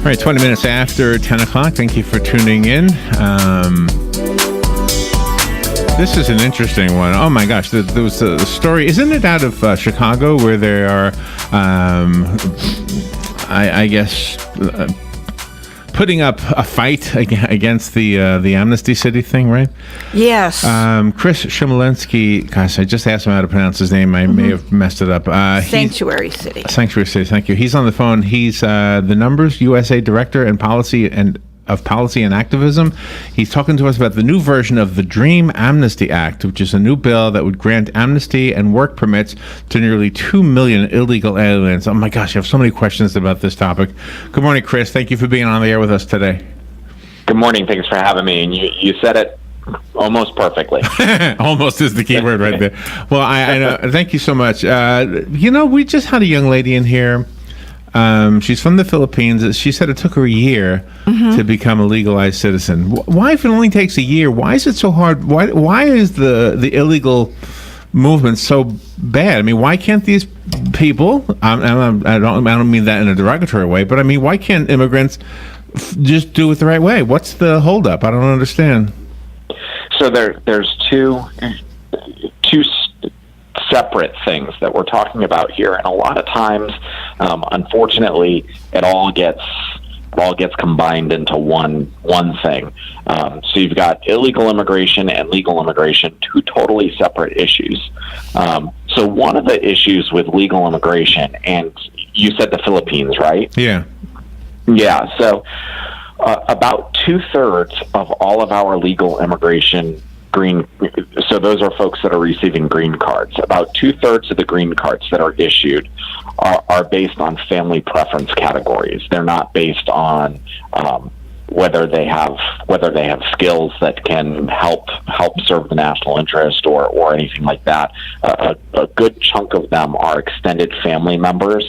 All right, 20 minutes after 10 o'clock. Thank you for tuning in. This is an interesting one. Oh, my gosh. There was a story. Isn't it out of Chicago where there are, I guess, putting up a fight against the Amnesty City thing, right? Yes. Chris Chmielenski, gosh, I just asked him how to pronounce his name. I may have messed it up. Sanctuary City. Sanctuary City, thank you. He's on the phone. He's the NumbersUSA Director and Policy and Activism. He's talking to us about the new version of the Dream Amnesty Act, which is a new bill that would grant amnesty and work permits to nearly 2 million illegal aliens. Oh my gosh, I have so many questions about this topic. Good morning, Chris. Thank you for being on the air with us today. Good morning. Thanks for having me. And you said it almost perfectly. Almost is the key word right there. Well, I know. Thank you so much. We just had a young lady in here. She's from the Philippines. She said it took her a year to become a legalized citizen. Why, if it only takes a year, why is it so hard? Why is the illegal movement so bad? I mean, why can't these people? I don't mean that in a derogatory way, but I mean, why can't immigrants just do it the right way? What's the holdup? I don't understand. So there's two separate things that we're talking about here, and a lot of times, unfortunately, it all gets combined into one thing. So you've got illegal immigration and legal immigration, two totally separate issues. So one of the issues with legal immigration, and you said the Philippines, right? Yeah. Yeah. So about 2/3 of all of our legal immigration so those are folks that are receiving green cards. About 2/3 of the green cards that are issued are based on family preference categories. They're not based on whether they have skills that can help serve the national interest or anything like that. A good chunk of them are extended family members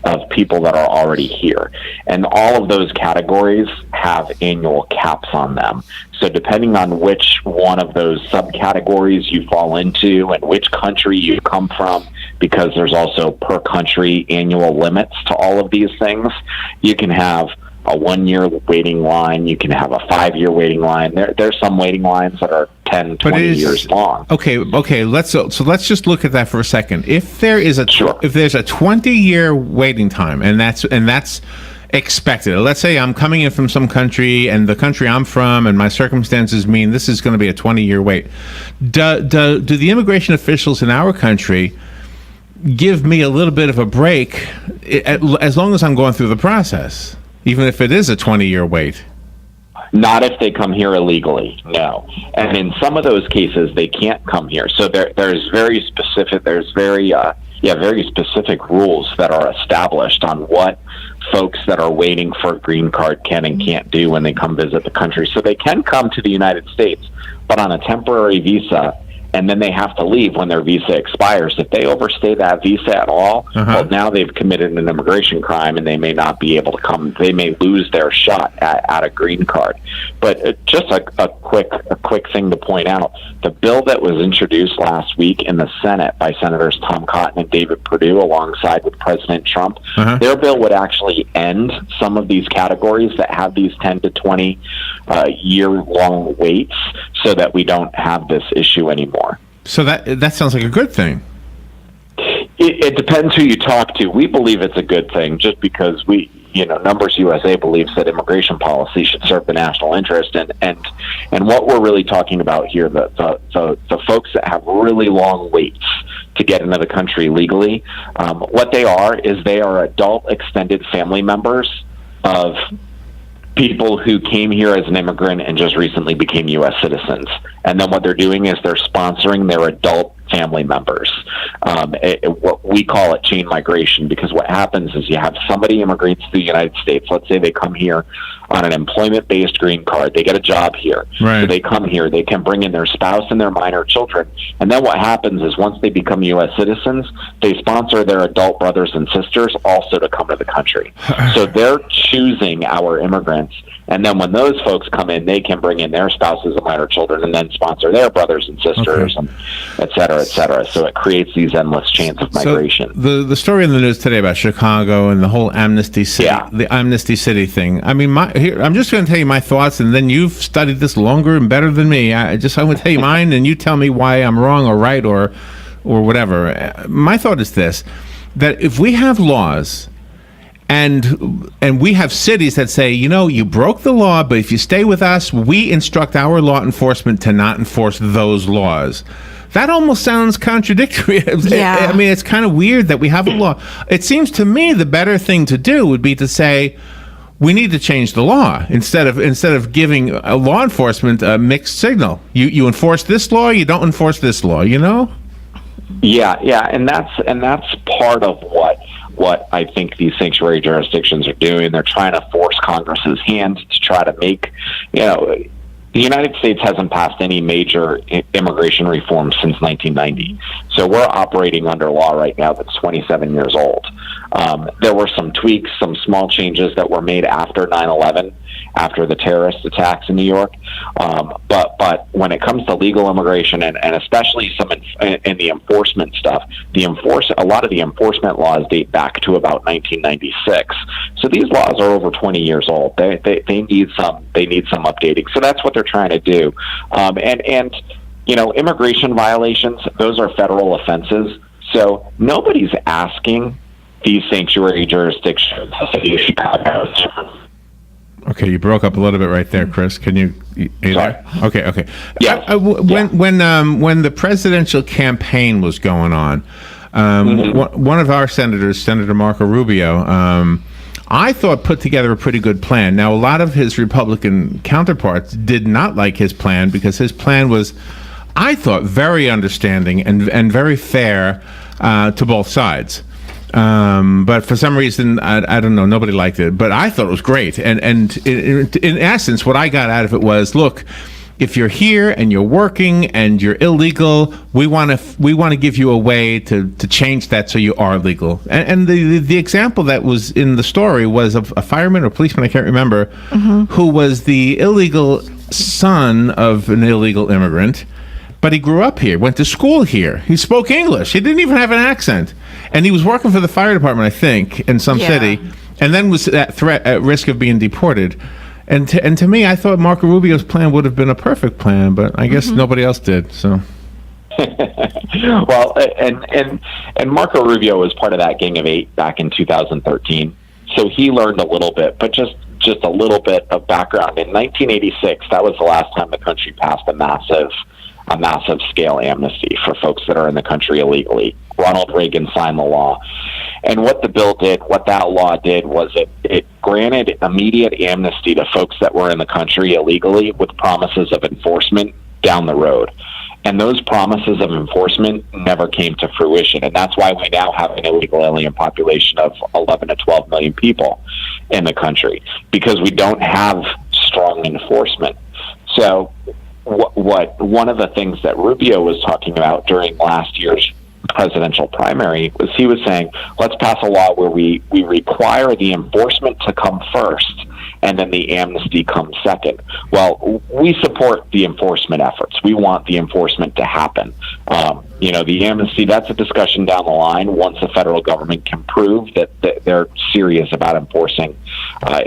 of people that are already here. And all of those categories have annual caps on them. So depending on which one of those subcategories you fall into and which country you come from, because there's also per country annual limits to all of these things, you can have a 1-year waiting line, you can have a 5-year waiting line. There's some waiting lines that are 10, 20 years long. Okay. Let's just look at that for a second. If there's a 20-year waiting time, and that's expected. Let's say I'm coming in from some country, and the country I'm from and my circumstances mean this is going to be a 20-year wait. Do the immigration officials in our country give me a little bit of a break as long as I'm going through the process, even if it is a 20-year wait? Not if they come here illegally, no. And in some of those cases, they can't come here. So there's very specific rules that are established on what folks that are waiting for a green card can and can't do when they come visit the country. So they can come to the United States, but on a temporary visa, and then they have to leave when their visa expires. If they overstay that visa at all, well, now they've committed an immigration crime, and they may not be able to come. They may lose their shot at a green card. But just a quick thing to point out: the bill that was introduced last week in the Senate by Senators Tom Cotton and David Perdue, alongside with President Trump, their bill would actually end some of these categories that have these 10 to 20 year-long waits, so that we don't have this issue anymore. So that sounds like a good thing. It depends who you talk to. We believe it's a good thing just because NumbersUSA believes that immigration policy should serve the national interest. And what we're really talking about here, the folks that have really long waits to get into the country legally, what they are adult extended family members of people who came here as an immigrant and just recently became U.S. citizens. And then what they're doing is they're sponsoring their adult family members. What we call it chain migration, because what happens is you have somebody immigrates to the United States. Let's say they come here on an employment-based green card. They get a job here. Right. So they come here. They can bring in their spouse and their minor children. And then what happens is once they become U.S. citizens, they sponsor their adult brothers and sisters also to come to the country. So they're choosing our immigrants. And then when those folks come in, they can bring in their spouses and minor children and then sponsor their brothers and sisters, and et cetera, et cetera. So it creates these endless chains of migration. So the story in the news today about Chicago and the whole Amnesty City, the Amnesty City thing. I mean, I'm just going to tell you my thoughts, and then you've studied this longer and better than me. I'm going to tell you mine, and you tell me why I'm wrong or right or whatever. My thought is this: that if we have laws. And we have cities that say, you broke the law, but if you stay with us, we instruct our law enforcement to not enforce those laws. That almost sounds contradictory. Yeah. I mean, it's kind of weird that we have a law. It seems to me the better thing to do would be to say, we need to change the law instead of giving law enforcement a mixed signal. You enforce this law, you don't enforce this law, Yeah, and that's part of what I think these sanctuary jurisdictions are doing. They're trying to force Congress's hand to try to make, the United States hasn't passed any major immigration reform since 1990. So we're operating under law right now that's 27 years old. There were some tweaks, some small changes that were made after 9/11, after the terrorist attacks in New York. But when it comes to legal immigration and especially some in the enforcement stuff, a lot of the enforcement laws date back to about 1996. So these laws are over 20 years old. They need some updating. So that's what they're trying to do. And immigration violations, those are federal offenses. So nobody's asking these sanctuary jurisdictions, the city of Chicago. Okay, you broke up a little bit right there, Chris. Can you? Sorry. Okay. Yeah. When the presidential campaign was going on, one of our senators, Senator Marco Rubio, I thought put together a pretty good plan. Now, a lot of his Republican counterparts did not like his plan because his plan was, I thought, very understanding and very fair to both sides. But for some reason, I don't know, nobody liked it. But I thought it was great. And in essence, what I got out of it was, look, if you're here and you're working and you're illegal, we want to give you a way to change that so you are legal. And the example that was in the story was of a fireman or policeman, I can't remember, who was the illegal son of an illegal immigrant. But he grew up here, went to school here. He spoke English. He didn't even have an accent. And he was working for the fire department, I think, in some city, and then was at risk of being deported. And to me, I thought Marco Rubio's plan would have been a perfect plan, but I guess nobody else did. So, well, and Marco Rubio was part of that Gang of Eight back in 2013, so he learned a little bit. But just a little bit of background: in 1986, that was the last time the country passed a massive scale amnesty for folks that are in the country illegally. Ronald Reagan signed the law. And what the bill did, what that law did, was it granted immediate amnesty to folks that were in the country illegally with promises of enforcement down the road. And those promises of enforcement never came to fruition. And that's why we now have an illegal alien population of 11 to 12 million people in the country, because we don't have strong enforcement. So what one of the things that Rubio was talking about during last year's presidential primary was he was saying, let's pass a law where we require the enforcement to come first and then the amnesty comes second. Well, we support the enforcement efforts. We want the enforcement to happen. The amnesty, that's a discussion down the line once the federal government can prove that they're serious about enforcing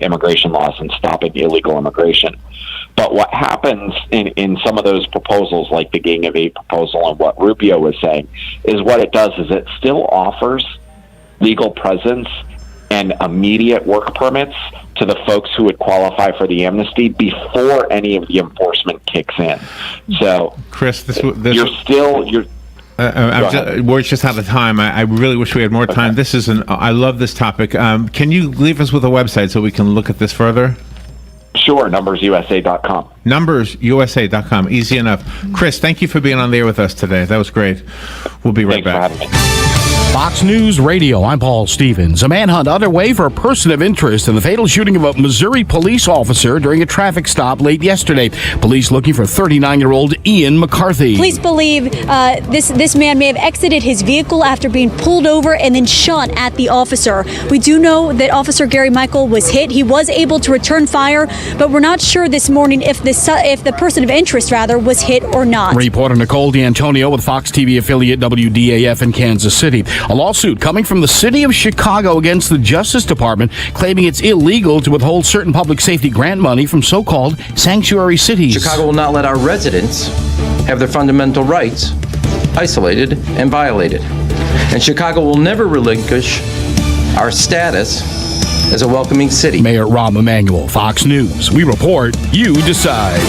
immigration laws and stopping illegal immigration. But what happens in some of those proposals, like the Gang of Eight proposal and what Rubio was saying, is what it does is it still offers legal presence and immediate work permits to the folks who would qualify for the amnesty before any of the enforcement kicks in. So, Chris, we're just out of time. I really wish we had more time. Okay. I love this topic. Can you leave us with a website so we can look at this further? Sure, NumbersUSA.com. NumbersUSA.com. Easy enough. Chris, thank you for being on the air with us today. That was great. We'll be right back. Thanks for having me. Fox News Radio, I'm Paul Stevens. A manhunt underway for a person of interest in the fatal shooting of a Missouri police officer during a traffic stop late yesterday. Police looking for 39-year-old Ian McCarthy. Police believe this man may have exited his vehicle after being pulled over and then shot at the officer. We do know that Officer Gary Michael was hit. He was able to return fire, but we're not sure this morning if the person of interest was hit or not. Reporter Nicole D'Antonio with Fox TV affiliate WDAF in Kansas City. A lawsuit coming from the city of Chicago against the Justice Department claiming it's illegal to withhold certain public safety grant money from so-called sanctuary cities. Chicago will not let our residents have their fundamental rights isolated and violated. And Chicago will never relinquish our status as a welcoming city. Mayor Rahm Emanuel, Fox News. We report, you decide.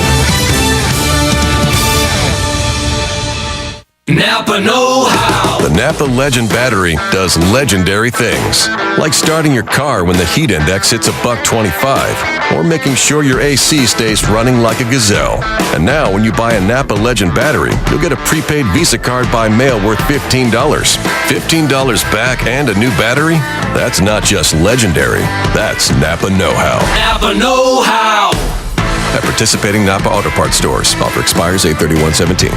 Napa know-how. The Napa Legend battery does legendary things, like starting your car when the heat index hits $1.25, or making sure your AC stays running like a gazelle. And now, when you buy a Napa Legend battery, you'll get a prepaid Visa card by mail worth $15. $15 back and a new battery? That's not just legendary, that's Napa know-how. Napa know-how. At participating Napa Auto Parts stores. Offer expires 8/31/17.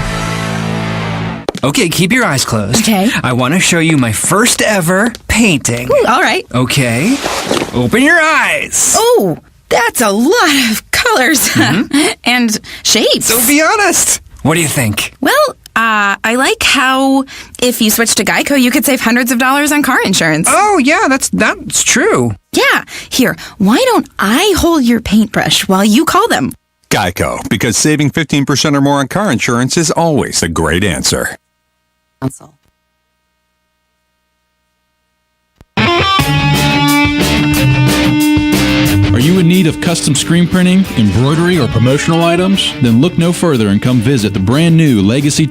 Okay, keep your eyes closed. Okay. I want to show you my first ever painting. Ooh, all right. Okay. Open your eyes. Oh, that's a lot of colors and shapes. So be honest. What do you think? Well, I like how if you switch to Geico, you could save hundreds of dollars on car insurance. Oh, yeah, that's true. Yeah. Here, why don't I hold your paintbrush while you call them? Geico, because saving 15% or more on car insurance is always a great answer. Are you in need of custom screen printing, embroidery, or promotional items? Then look no further and come visit the brand new Legacy